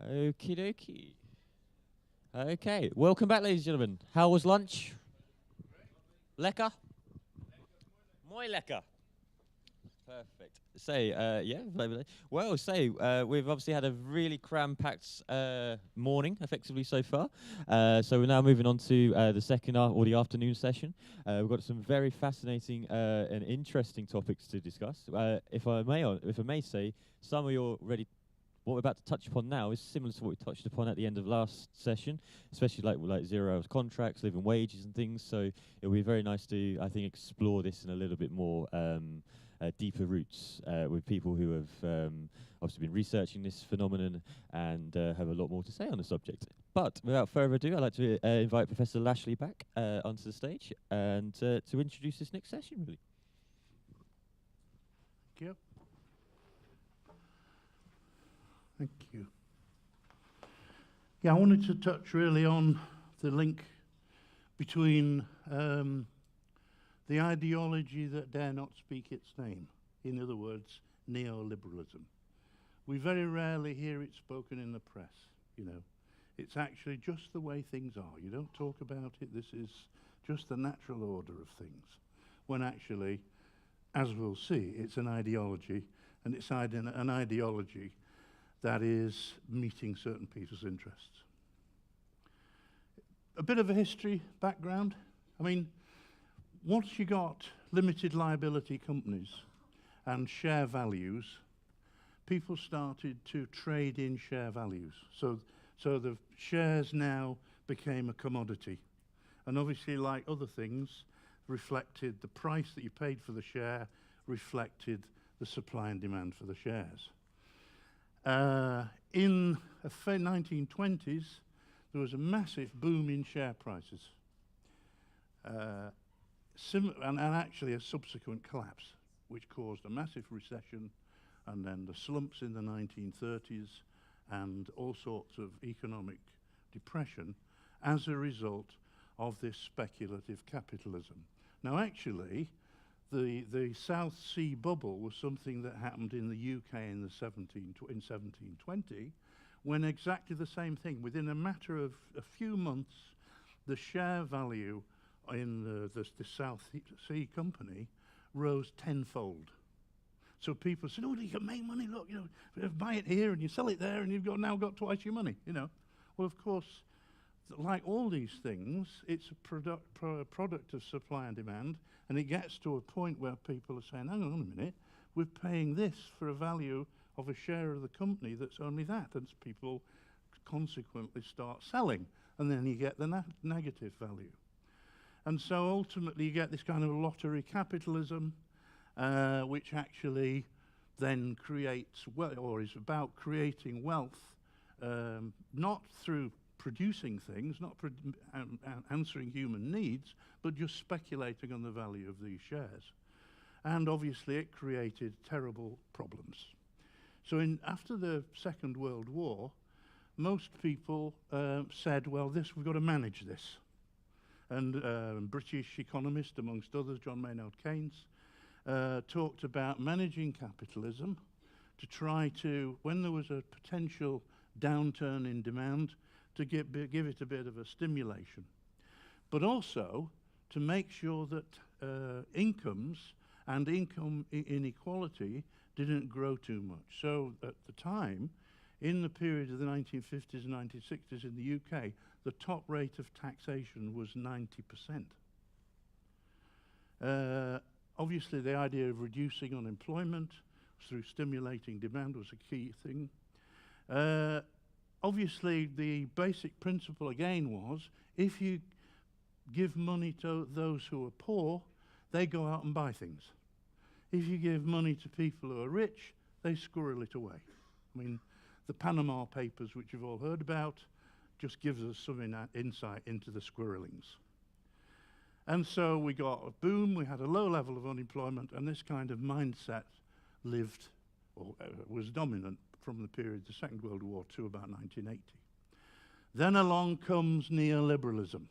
Okie dokie. Okay, welcome back, ladies and gentlemen. How was lunch? Lekker? Mooi lekker. Perfect. We've obviously had a really cram-packed morning, effectively, so far. So we're now moving on to the second or the afternoon session. We've got some very fascinating and interesting topics to discuss. If I may say, some of you already. What we're about to touch upon now is similar to what we touched upon at the end of last session, especially like 0 hours contracts, living wages and things. So it'll be very nice to, I think, explore this in a little bit more deeper roots with people who have obviously been researching this phenomenon and have a lot more to say on the subject. But without further ado, I'd like to invite Professor Lashley back onto the stage and to introduce this next session, really. Yep. Thank you. Yeah, I wanted to touch really on the link between the ideology that dare not speak its name. In other words, neoliberalism. We very rarely hear it spoken in the press, you know. It's actually just the way things are. You don't talk about it. This is just the natural order of things. When actually, as we'll see, it's an ideology, and it's an ideology that is meeting certain people's interests. A bit of a history background. I mean, once you got limited liability companies and share values, people started to trade in share values. So the shares now became a commodity. And obviously, like other things, reflected the price that you paid for the share, reflected the supply and demand for the shares. In the 1920s, there was a massive boom in share prices, and actually a subsequent collapse, which caused a massive recession, and then the slumps in the 1930s, and all sorts of economic depression as a result of this speculative capitalism. Now, actually, the South Sea bubble was something that happened in the UK in 1720, when exactly the same thing. Within a matter of a few months, the share value in the South Sea company rose tenfold. So people said, "Oh, you can make money. Look, you know, buy it here and you sell it there, and you've now got twice your money." You know, well, of course, like all these things, it's a product of supply and demand, and it gets to a point where people are saying, "Hang on a minute, we're paying this for a value of a share of the company that's only that," and people consequently start selling, and then you get the negative value. And so ultimately you get this kind of lottery capitalism, which actually then creates, or is about creating wealth, not through producing things, not answering human needs, but just speculating on the value of these shares. And obviously it created terrible problems. So after the Second World War, most people said, well, we've got to manage this. And British economist, amongst others, John Maynard Keynes, talked about managing capitalism to try to, when there was a potential downturn in demand, to give it a bit of a stimulation, but also to make sure that incomes and income inequality didn't grow too much. So at the time, in the period of the 1950s and 1960s in the UK, the top rate of taxation was 90%. Obviously, the idea of reducing unemployment through stimulating demand was a key thing. Obviously, the basic principle again was, if you give money to those who are poor, they go out and buy things. If you give money to people who are rich, they squirrel it away. I mean, the Panama Papers, which you've all heard about, just gives us some insight into the squirrelings. And so we got a boom, we had a low level of unemployment, and this kind of mindset was dominant from the period of the Second World War to about 1980. Then along comes neoliberalism.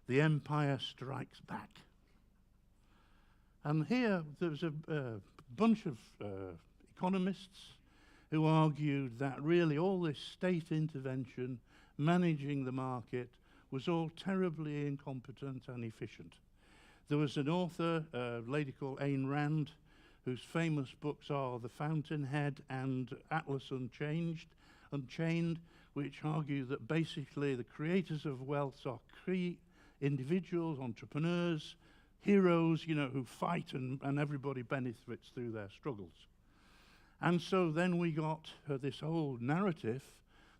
The empire strikes back. And here there's a bunch of economists who argued that really all this state intervention, managing the market, was all terribly incompetent and efficient. There was an author, a lady called Ayn Rand, whose famous books are The Fountainhead and Atlas Unchained, which argue that basically the creators of wealth are individuals, entrepreneurs, heroes, you know, who fight and everybody benefits through their struggles. And so then we got this whole narrative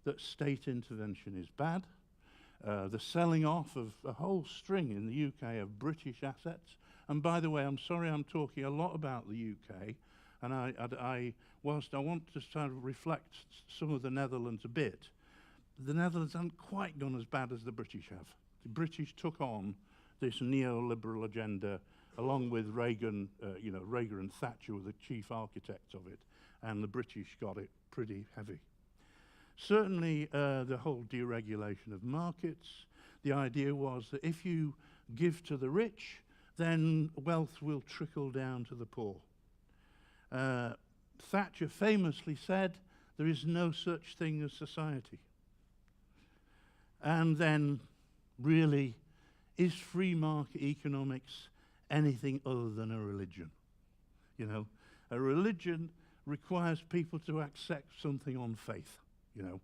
that state intervention is bad, the selling off of a whole string in the UK of British assets. And by the way, I'm sorry I'm talking a lot about the UK, and whilst I want to sort of reflect some of the Netherlands a bit, the Netherlands haven't quite gone as bad as the British have. The British took on this neoliberal agenda along with Reagan, Reagan and Thatcher were the chief architects of it, and the British got it pretty heavy. Certainly the whole deregulation of markets, the idea was that if you give to the rich, then wealth will trickle down to the poor. Thatcher famously said, there is no such thing as society. And then, really, is free market economics anything other than a religion? You know, a religion requires people to accept something on faith, you know.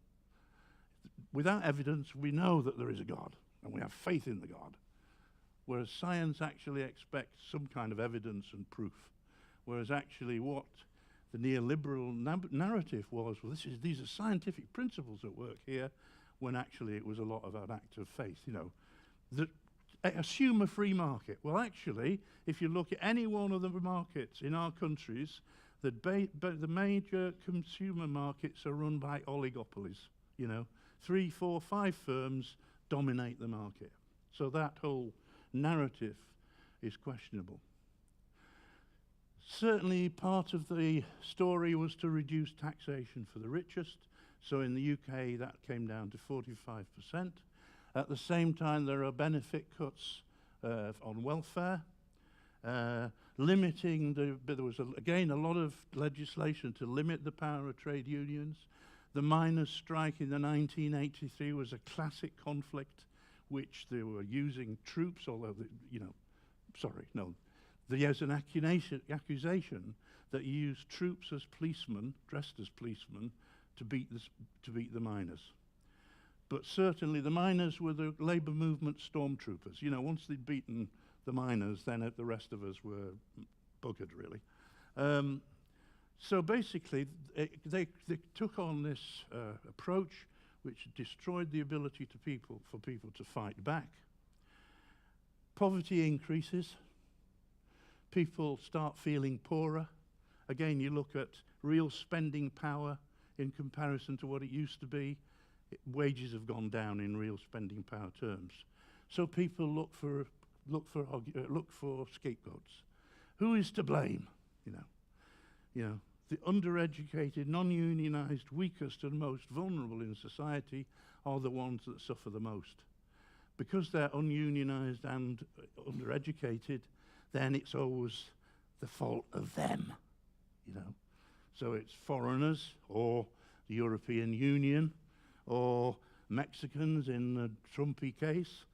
Without evidence, we know that there is a God, and we have faith in the God. Whereas science actually expects some kind of evidence and proof. Whereas actually what the neoliberal narrative was, well, these are scientific principles at work here, when actually it was a lot of an act of faith, you know. Assume a free market. Well, actually, if you look at any one of the markets in our countries, the major consumer markets are run by oligopolies, you know. 3, 4, 5 firms dominate the market. So that whole narrative is questionable. Certainly part of the story was to reduce taxation for the richest. So in the UK that came down to 45%. At the same time there are benefit cuts on welfare, limiting there was again a lot of legislation to limit the power of trade unions. The miners' strike in the 1983 was a classic conflict which they were using troops, although, there's an accusation that you used troops as policemen, dressed as policemen, to beat the miners. But certainly the miners were the labour movement stormtroopers. You know, once they'd beaten the miners, then the rest of us were buggered, really. So basically, they took on this approach which destroyed the ability for people to fight back. Poverty increases. People start feeling poorer. Again, you look at real spending power in comparison to what it used to be. Wages have gone down in real spending power terms. So people look for scapegoats. Who is to blame? You know, the undereducated, non-unionized, weakest and most vulnerable in society are the ones that suffer the most. Because they're ununionized and undereducated, then it's always the fault of them, you know. So it's foreigners, or the European Union, or Mexicans in the Trumpy case,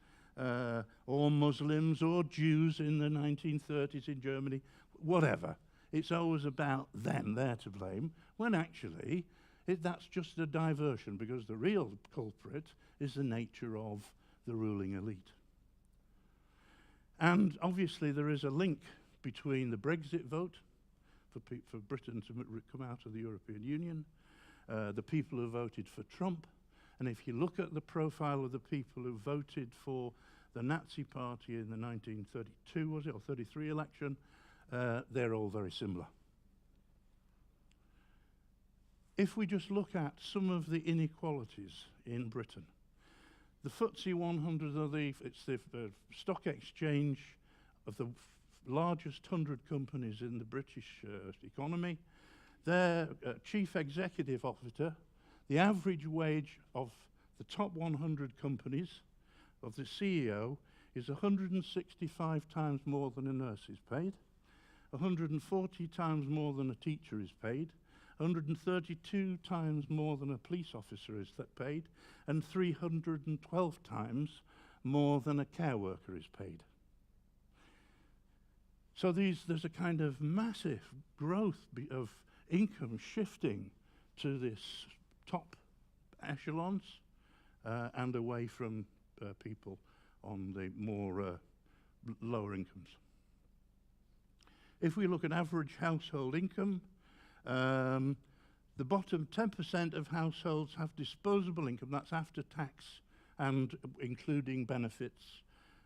or Muslims, or Jews in the 1930s in Germany, whatever. It's always about them, they're to blame, when actually that's just a diversion, because the real culprit is the nature of the ruling elite. And obviously there is a link between the Brexit vote for Britain to come out of the European Union, the people who voted for Trump, and if you look at the profile of the people who voted for the Nazi Party in the 1932, was it, or 33 election, they're all very similar. If we just look at some of the inequalities in Britain, the FTSE 100, it's the stock exchange of the largest 100 companies in the British economy. Their chief executive officer, the average wage of the top 100 companies of the CEO is 165 times more than a nurse is paid, 140 times more than a teacher is paid, 132 times more than a police officer is paid, and 312 times more than a care worker is paid. So there's a kind of massive growth of income shifting to this top echelons and away from people on the more lower incomes. If we look at average household income, the bottom 10% of households have disposable income, that's after tax and including benefits.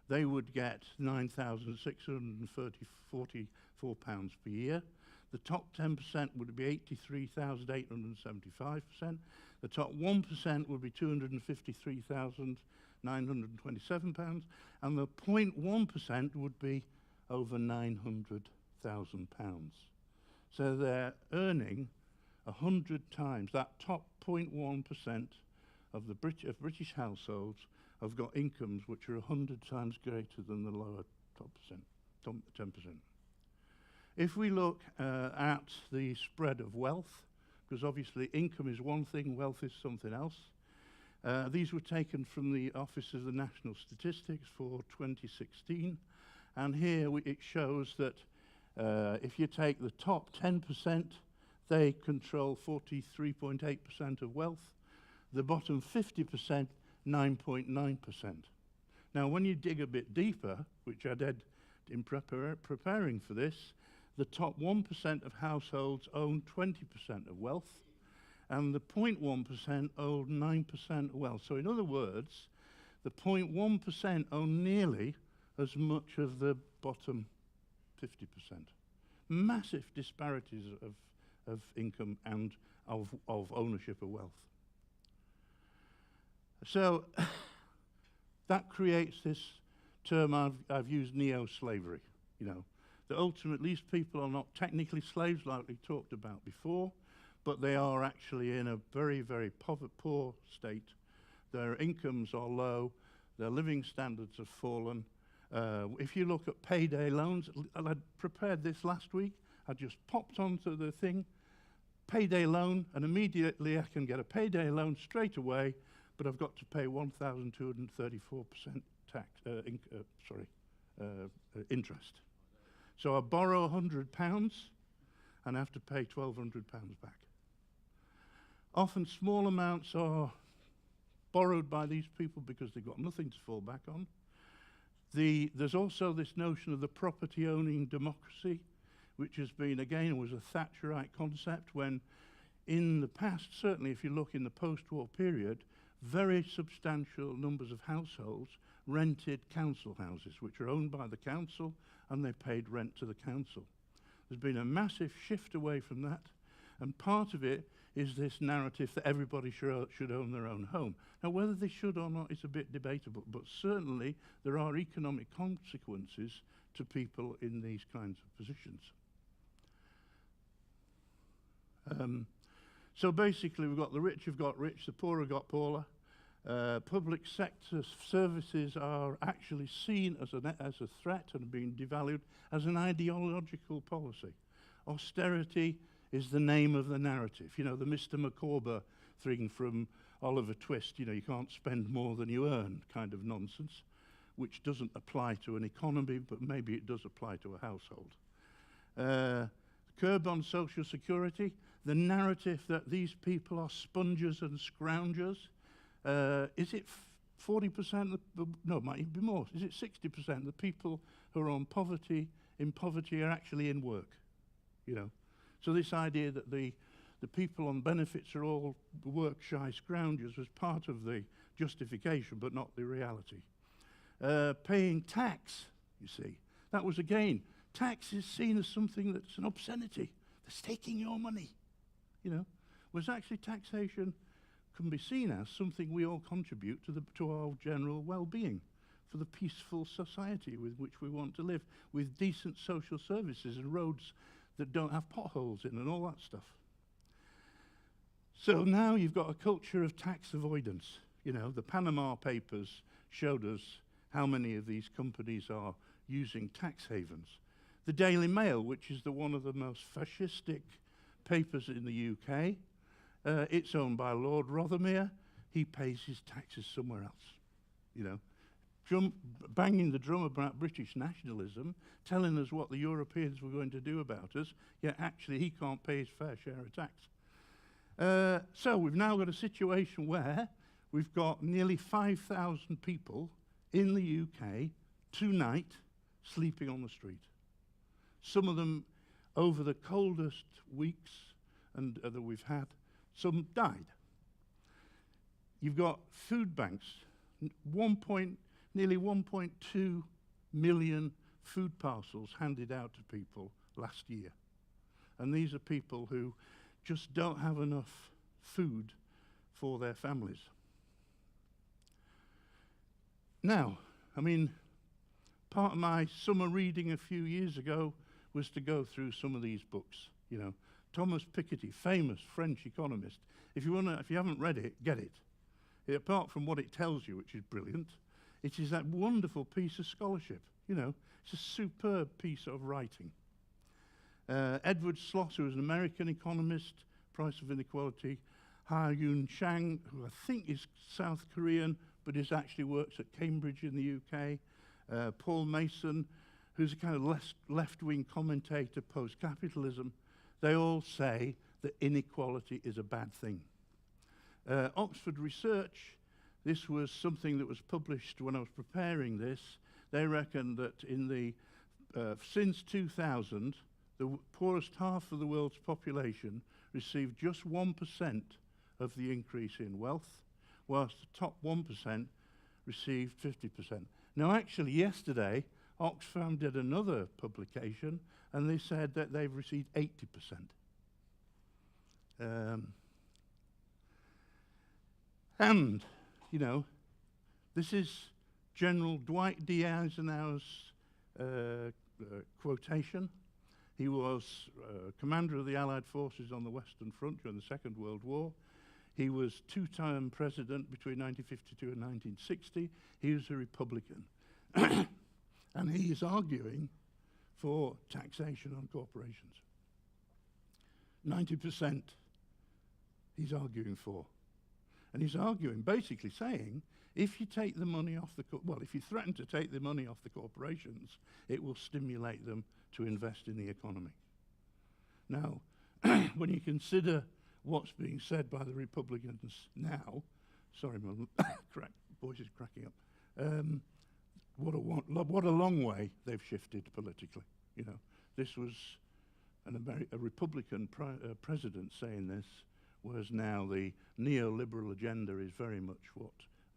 They would get £9,644 per year. The top 10% would be £83,875%. The top 1% would be £253,927, and the 0.1% would be over £900,000. So they're earning 100 times. That top 0.1% of the British households have got incomes which are 100 times greater than the lower top 10%. If we look at the spread of wealth, because obviously income is one thing, wealth is something else. These were taken from the Office of the National Statistics for 2016, and here it shows that if you take the top 10%, they control 43.8% of wealth. The bottom 50%, 9.9%. Now, when you dig a bit deeper, which I did in preparing for this, the top 1% of households own 20% of wealth, and the 0.1% own 9% of wealth. So in other words, the 0.1% own nearly as much of the bottom 50%. Massive disparities of income and of ownership of wealth. So that creates this term I've used, neo-slavery, you know, that ultimately these people are not technically slaves like we talked about before, but they are actually in a very, very poor state. Their incomes are low, their living standards have fallen. If you look at payday loans, I prepared this last week, I just popped onto the thing, payday loan, and immediately I can get a payday loan straight away, but I've got to pay 1,234% tax, interest. So I borrow £100 and I have to pay £1,200 back. Often small amounts are borrowed by these people because they've got nothing to fall back on. There's also this notion of the property owning democracy, which has been, again, was a Thatcherite concept when in the past, certainly if you look in the post-war period, very substantial numbers of households rented council houses, which are owned by the council, and they paid rent to the council. There's been a massive shift away from that, and part of it is this narrative that everybody should own their own home. Now, whether they should or not is a bit debatable, but certainly there are economic consequences to people in these kinds of positions. So basically, we've got the rich have got rich, the poor have got poorer. Public sector services are actually seen as a threat and being devalued as an ideological policy. Austerity is the name of the narrative. You know, the Mr. Micawber thing from Oliver Twist, you know, you can't spend more than you earn kind of nonsense, which doesn't apply to an economy, but maybe it does apply to a household. Curb on social security, the narrative that these people are sponges and scroungers. Is it 40%? No, it might even be more. Is it 60%? The people who are in poverty are actually in work, you know. So this idea that the people on benefits are all work-shy scroungers was part of the justification, but not the reality. Paying tax, you see, that was again, tax is seen as something that's an obscenity. That's taking your money, you know. Whereas actually taxation can be seen as something we all contribute to our general well-being, for the peaceful society with which we want to live, with decent social services and roads that don't have potholes in and all that stuff. So now you've got a culture of tax avoidance. You know, the Panama Papers showed us how many of these companies are using tax havens. The Daily Mail, which is one of the most fascistic papers in the UK. It's owned by Lord Rothermere. He pays his taxes somewhere else, you know. Banging the drum about British nationalism, telling us what the Europeans were going to do about us, yet actually he can't pay his fair share of tax. So we've now got a situation where we've got nearly 5,000 people in the UK tonight sleeping on the street. Some of them over the coldest weeks that we've had, some died. You've got food banks, nearly 1.2 million food parcels handed out to people last year. And these are people who just don't have enough food for their families. Now, I mean, part of my summer reading a few years ago was to go through some of these books, you know. Thomas Piketty, famous French economist. If you haven't read it, get it. Apart from what it tells you, which is brilliant, it is that wonderful piece of scholarship, you know. It's a superb piece of writing. Edward Sloss, who was an American economist, Price of Inequality. Ha-Yun Chang, who I think is South Korean, but actually works at Cambridge in the UK. Paul Mason, who's a kind of left-wing commentator post-capitalism. They all say that inequality is a bad thing. Oxford Research, this was something that was published when I was preparing this. They reckon that since 2000, the poorest half of the world's population received just 1% of the increase in wealth, whilst the top 1% received 50%. Now, actually, yesterday, Oxfam did another publication, and they said that they've received 80%. And, you know, this is General Dwight D. Eisenhower's quotation. He was commander of the Allied forces on the Western Front during the Second World War. He was two-time president between 1952 and 1960. He was a Republican. And he is arguing for taxation on corporations. 90% he's arguing for. And he's arguing, basically saying, if you take the money off if you threaten to take the money off the corporations, it will stimulate them to invest in the economy. Now, when you consider what's being said by the Republicans now, sorry, my voice is cracking up. What a long way they've shifted politically. You know, this was a Republican president saying this, whereas now the neoliberal agenda is very much what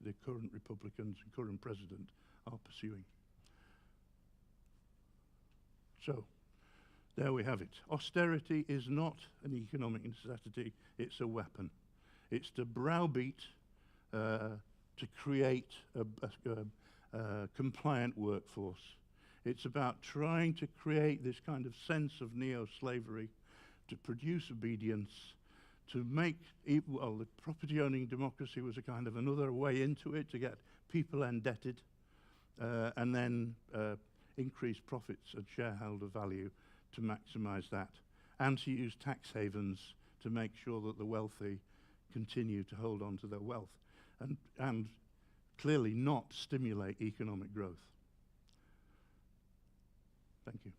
the current Republicans and current president are pursuing. So, there we have it. Austerity is not an economic necessity, it's a weapon. It's to browbeat, to create a compliant workforce. It's about trying to create this kind of sense of neo-slavery, to produce obedience, to make, the property-owning democracy was a kind of another way into it, to get people indebted, and then increase profits and shareholder value to maximize that, and to use tax havens to make sure that the wealthy continue to hold on to their wealth, and clearly not stimulate economic growth. Thank you.